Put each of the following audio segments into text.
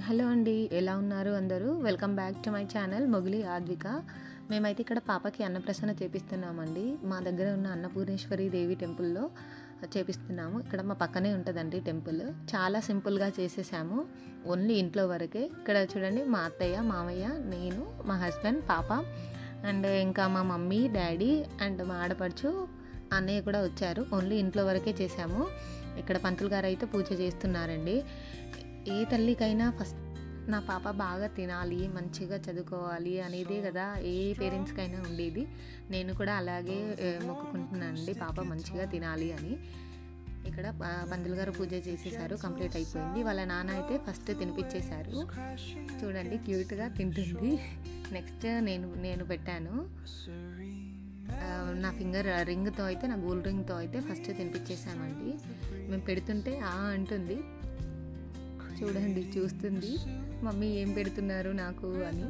Hello అండి, ఎలా ఉన్నారు అందరూ? Welcome back to my channel Mogili Aadvika. మేమైతే ఇక్కడ పాపకి అన్నప్రసన్న చేపిస్తున్నామండి. మా దగ్గర ఉన్న అన్నపూర్ణేశ్వరి దేవి టెంపుల్లో చేపిస్తున్నాము. ఇక్కడ మా పక్కనే ఉంటుందండి టెంపుల్. చాలా సింపుల్గా చేసేసాము, ఓన్లీ ఇంట్లో వరకే. ఇక్కడ చూడండి, మా అత్తయ్య, మామయ్య, నేను, మా హస్బెండ్, పాప అండ్ ఇంకా మా మమ్మీ, డాడీ అండ్ మా ఆడపడుచు, అన్నయ్య కూడా వచ్చారు. ఓన్లీ ఇంట్లో వరకే చేసాము. ఇక్కడ పంతులు గారు అయితే పూజ చేస్తున్నారండి. ఏ తల్లికైనా ఫస్ట్ నా పాప బాగా తినాలి, మంచిగా చదువుకోవాలి అనేదే కదా ఏ పేరెంట్స్కైనా ఉండేది. నేను కూడా అలాగే మొక్కుకుంటున్నానండి, పాప మంచిగా తినాలి అని. ఇక్కడ పంతులు గారు పూజ చేసేసారు, కంప్లీట్ అయిపోయింది. వాళ్ళ నాన్న అయితే ఫస్ట్ తినిపించేశారు. చూడండి, క్యూట్గా తింటుంది. నెక్స్ట్ నేను పెట్టాను. నా ఫింగర్ రింగ్తో అయితే, నా గోల్డ్ రింగ్తో అయితే ఫస్ట్ తినిపించేసామండి. మేము పెడుతుంటే అంటుంది. చూడండి, చూస్తుంది మమ్మీ ఏం పెడుతున్నారు నాకు అని.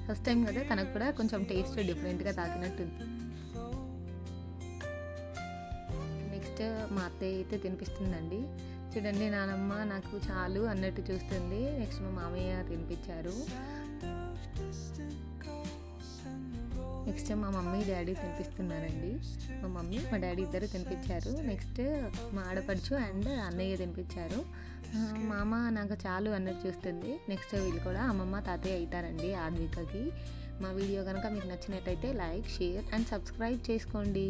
ఫస్ట్ టైం కదా, తనకు కూడా కొంచెం టేస్ట్ డిఫరెంట్గా తాకినట్టుంది. నెక్స్ట్ మా అత్తయ్య అయితే తినిపిస్తుందండి. చూడండి, నానమ్మ నాకు చాలు అన్నట్టు చూస్తుంది. నెక్స్ట్ మా మామయ్య తినిపించారు. నెక్స్ట్ మా మమ్మీ, డాడీ తినిపిస్తున్నారండి. మా మమ్మీ, మా డాడీ ఇద్దరు తినిపించారు. నెక్స్ట్ మా ఆడపడుచు అండ్ అన్నయ్య తినిపించారు. మామ నాకు చాలు అన్నట్టు చూస్తుంది. నెక్స్ట్ వీళ్ళు కూడా అమ్మమ్మ, తాతయ్య అవుతారండి ఆద్వికకి. మా వీడియో కనుక మీకు నచ్చినట్టయితే లైక్, షేర్ అండ్ సబ్స్క్రైబ్ చేసుకోండి.